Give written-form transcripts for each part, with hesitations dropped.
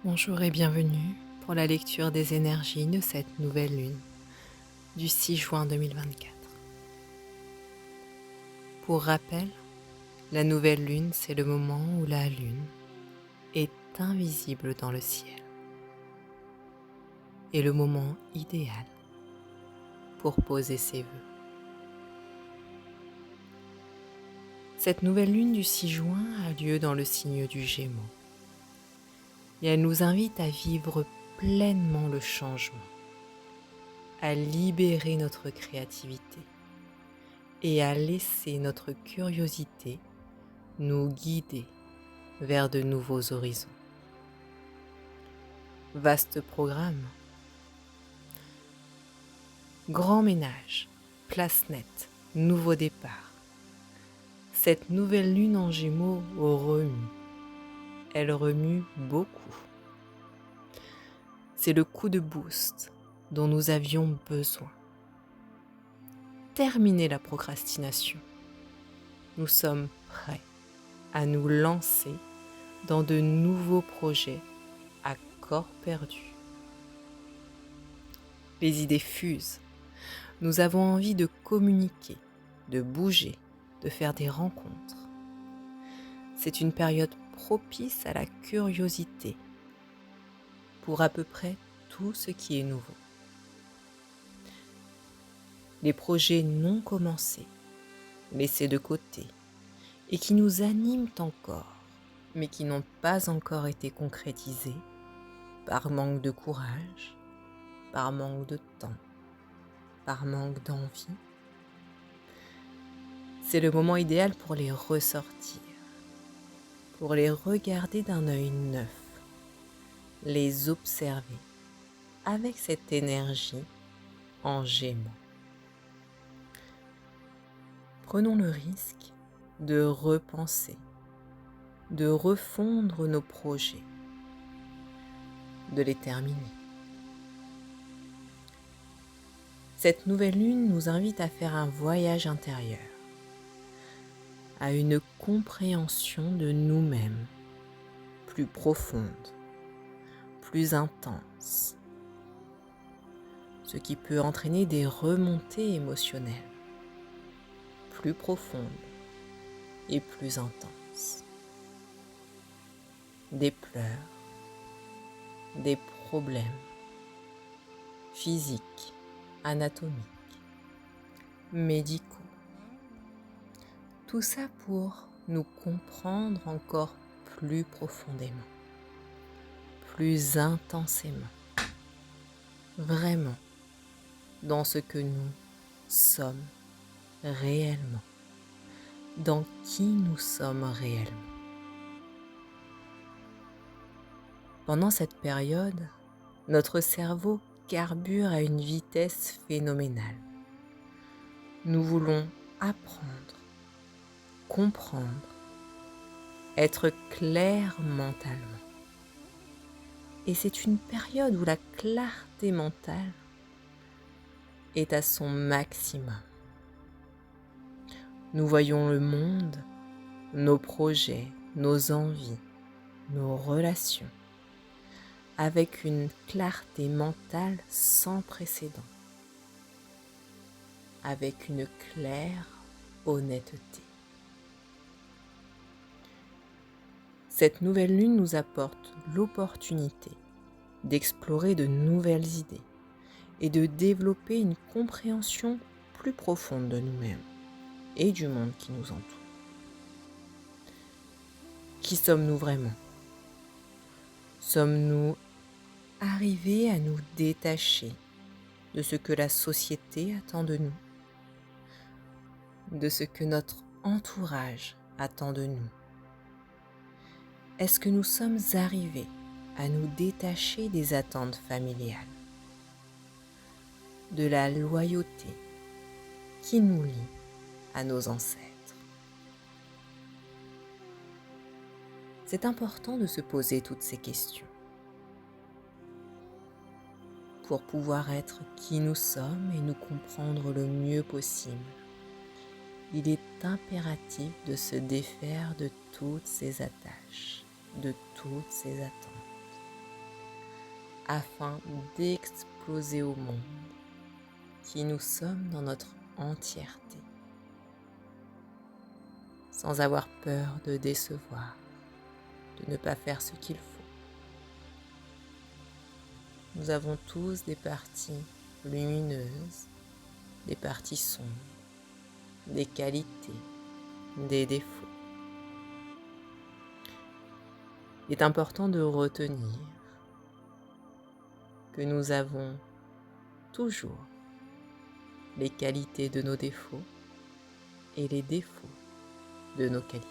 Bonjour et bienvenue pour la lecture des énergies de cette nouvelle lune du 6 juin 2024. Pour rappel, la nouvelle lune, c'est le moment où la lune est invisible dans le ciel et le moment idéal pour poser ses vœux. Cette nouvelle lune du 6 juin a lieu dans le signe du Gémeaux et elle nous invite à vivre pleinement le changement, à libérer notre créativité et à laisser notre curiosité nous guider vers de nouveaux horizons. Vaste programme. Grand ménage, place nette, nouveau départ. Cette nouvelle lune en Gémeaux remue. Elle remue beaucoup. C'est le coup de boost dont nous avions besoin. Terminez la procrastination. Nous sommes prêts à nous lancer dans de nouveaux projets à corps perdu. Les idées fusent. Nous avons envie de communiquer, de bouger, de faire des rencontres. C'est une période propice à la curiosité pour à peu près tout ce qui est nouveau. Les projets non commencés, laissés de côté et qui nous animent encore, mais qui n'ont pas encore été concrétisés par manque de courage, par manque de temps, par manque d'envie. C'est le moment idéal pour les ressortir, pour les regarder d'un œil neuf, les observer avec cette énergie en Gémeaux. Prenons le risque de repenser, de refondre nos projets, de les terminer. Cette nouvelle lune nous invite à faire un voyage intérieur, à une compréhension de nous-mêmes plus profonde, plus intense, ce qui peut entraîner des remontées émotionnelles plus profondes et plus intenses. Des pleurs, des problèmes physiques, anatomiques, médicaux. Tout ça pour nous comprendre encore plus profondément, plus intensément, vraiment dans ce que nous sommes réellement, dans qui nous sommes réellement. Pendant cette période, notre cerveau carbure à une vitesse phénoménale. Nous voulons apprendre, comprendre, être clair mentalement. Et c'est une période où la clarté mentale est à son maximum. Nous voyons le monde, nos projets, nos envies, nos relations, avec une clarté mentale sans précédent, avec une claire honnêteté. Cette nouvelle lune nous apporte l'opportunité d'explorer de nouvelles idées et de développer une compréhension plus profonde de nous-mêmes et du monde qui nous entoure. Qui sommes-nous vraiment ? Sommes-nous arrivés à nous détacher de ce que la société attend de nous, de ce que notre entourage attend de nous ? Est-ce que nous sommes arrivés à nous détacher des attentes familiales, de la loyauté qui nous lie à nos ancêtres? C'est important de se poser toutes ces questions pour pouvoir être qui nous sommes et nous comprendre le mieux possible. Il est impératif de se défaire de toutes ces attaches, de toutes ces attentes. afin d'exploser au monde qui nous sommes dans notre entièreté, sans avoir peur de décevoir, de ne pas faire ce qu'il faut. Nous avons tous des parties lumineuses, des parties sombres, des qualités, des défauts. Il est important de retenir que nous avons toujours les qualités de nos défauts et les défauts de nos qualités.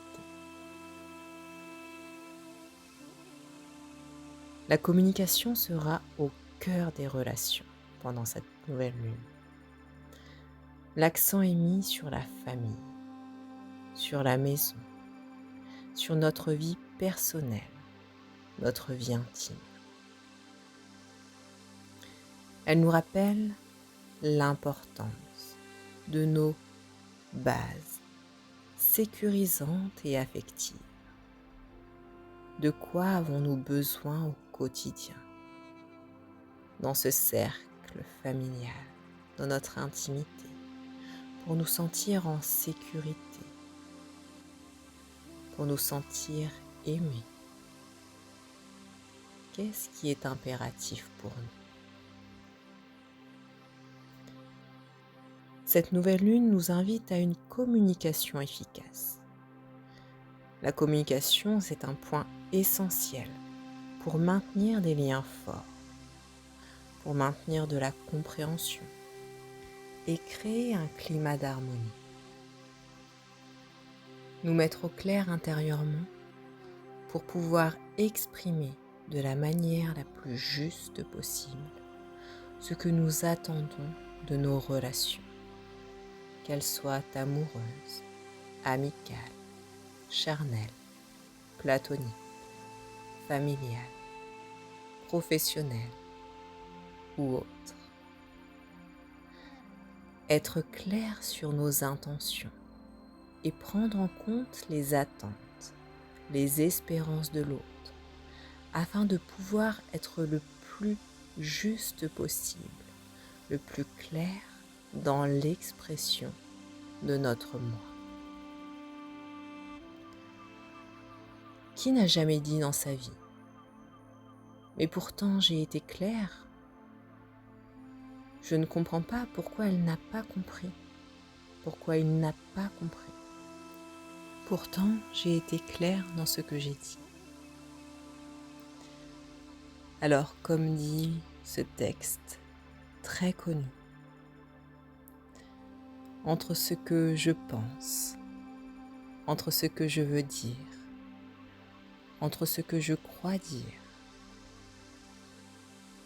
La communication sera au cœur des relations pendant cette nouvelle lune. L'accent est mis sur la famille, sur la maison, sur notre vie personnelle, notre vie intime. Elle nous rappelle l'importance de nos bases sécurisantes et affectives. De quoi avons-nous besoin au quotidien, dans ce cercle familial, dans notre intimité, pour nous sentir en sécurité, pour nous sentir aimés? Qu'est-ce qui est impératif pour nous? Cette nouvelle lune nous invite à une communication efficace. La communication, c'est un point essentiel pour maintenir des liens forts, pour maintenir de la compréhension et créer un climat d'harmonie. Nous mettre au clair intérieurement pour pouvoir exprimer de la manière la plus juste possible ce que nous attendons de nos relations, qu'elles soient amoureuses, amicales, charnelles, platoniques, familiales, professionnelles ou autres. Être clair sur nos intentions et prendre en compte les attentes, les espérances de l'autre, afin de pouvoir être le plus juste possible, le plus clair dans l'expression de notre moi. Qui n'a jamais dit dans sa vie « Mais pourtant j'ai été claire, je ne comprends pas pourquoi elle n'a pas compris, pourquoi il n'a pas compris. Pourtant j'ai été claire dans ce que j'ai dit. » Alors, comme dit ce texte très connu, entre ce que je pense, entre ce que je veux dire, entre ce que je crois dire,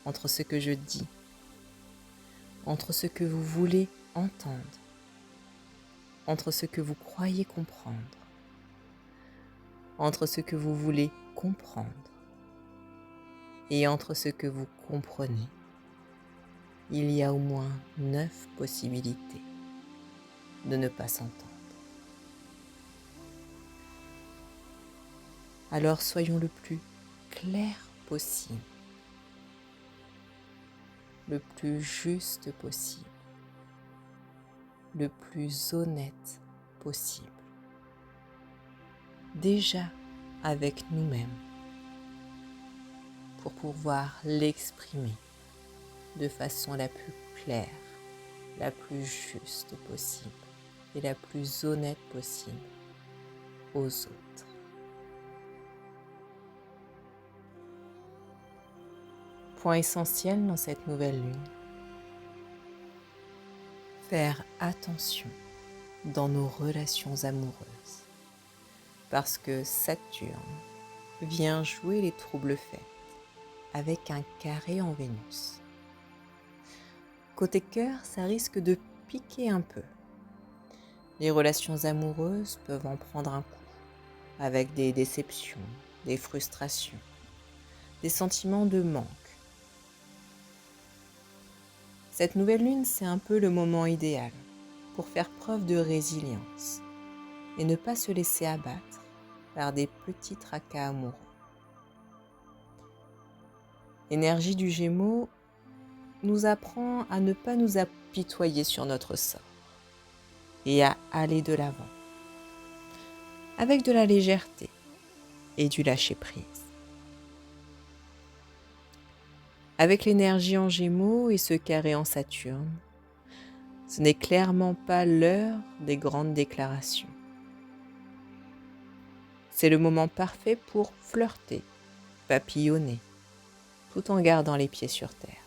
entre ce que je dis, entre ce que vous voulez entendre, entre ce que vous croyez comprendre, entre ce que vous voulez comprendre et entre ce que vous comprenez, il y a au moins 9 possibilités de ne pas s'entendre. Alors soyons le plus clair possible, le plus juste possible, le plus honnête possible, déjà avec nous-mêmes, pour pouvoir l'exprimer de façon la plus claire, la plus juste possible et la plus honnête possible aux autres. Point essentiel dans cette nouvelle lune, faire attention dans nos relations amoureuses, parce que Saturne vient jouer les troubles faits avec un carré en Vénus. Côté cœur, ça risque de piquer un peu. Les relations amoureuses peuvent en prendre un coup, avec des déceptions, des frustrations, des sentiments de manque. Cette nouvelle lune, c'est un peu le moment idéal pour faire preuve de résilience et ne pas se laisser abattre par des petits tracas amoureux. L'énergie du Gémeaux nous apprend à ne pas nous apitoyer sur notre sort et à aller de l'avant avec de la légèreté et du lâcher-prise. Avec l'énergie en Gémeaux et ce carré en Saturne, ce n'est clairement pas l'heure des grandes déclarations. C'est le moment parfait pour flirter, papillonner, tout en gardant les pieds sur terre.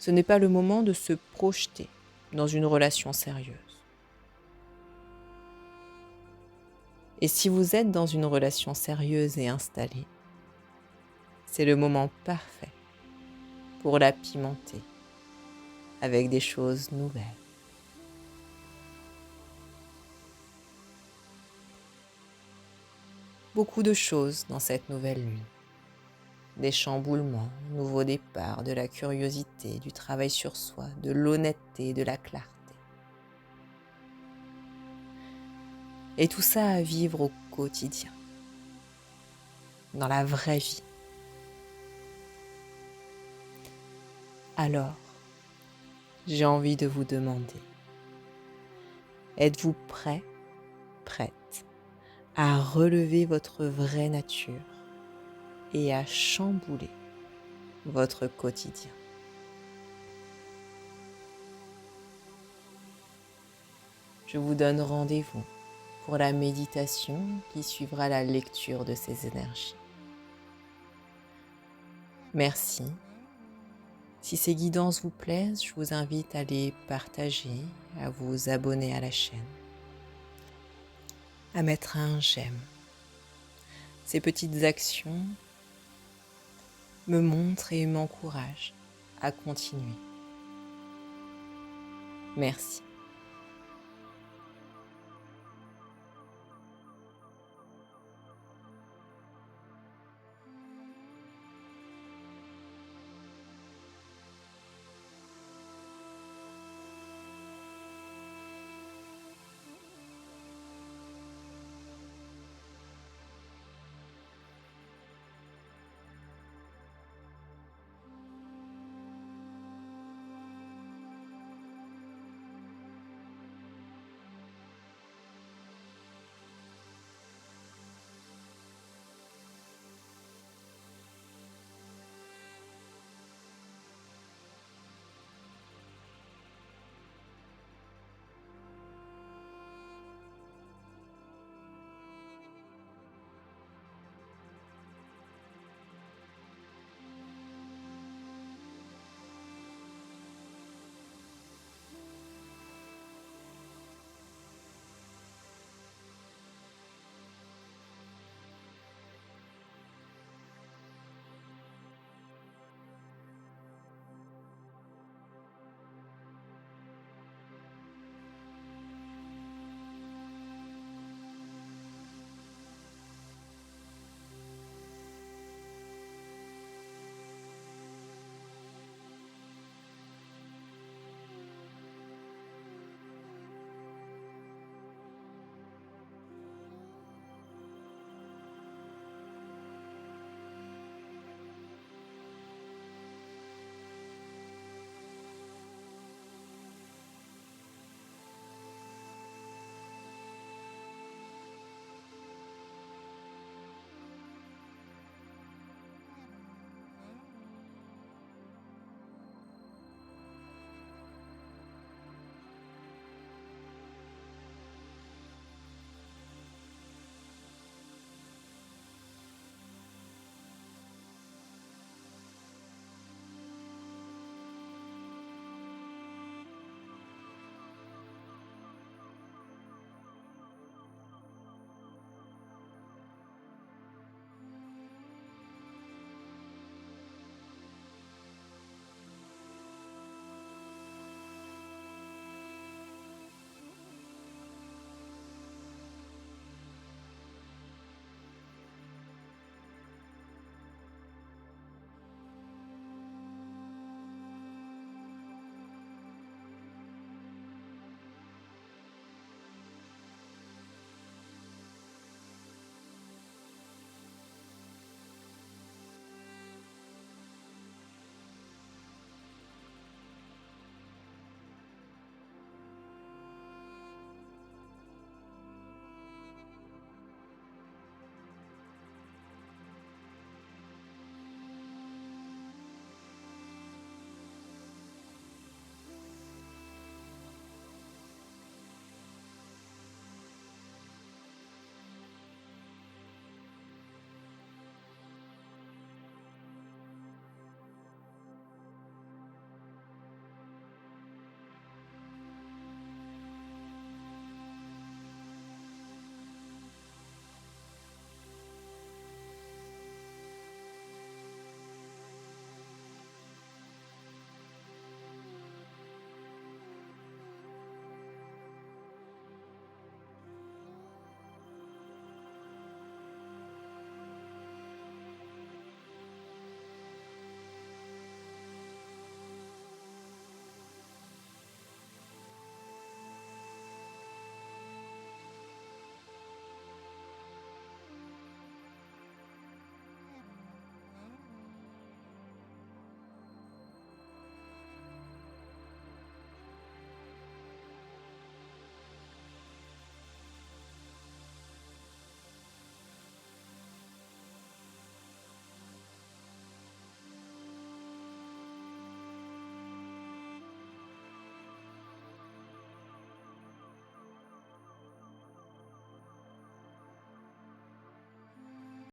Ce n'est pas le moment de se projeter dans une relation sérieuse. Et si vous êtes dans une relation sérieuse et installée, c'est le moment parfait pour la pimenter avec des choses nouvelles. Beaucoup de choses dans cette nouvelle lune. Des chamboulements, nouveaux départs, de la curiosité, du travail sur soi, de l'honnêteté, de la clarté. Et tout ça à vivre au quotidien, dans la vraie vie. Alors, j'ai envie de vous demander, êtes-vous prêt, prête à relever votre vraie nature et à chambouler votre quotidien? Je vous donne rendez-vous pour la méditation qui suivra la lecture de ces énergies. Merci. Si ces guidances vous plaisent, je vous invite à les partager, à vous abonner à la chaîne, à mettre un j'aime. Ces petites actions me montrent et m'encouragent à continuer. Merci.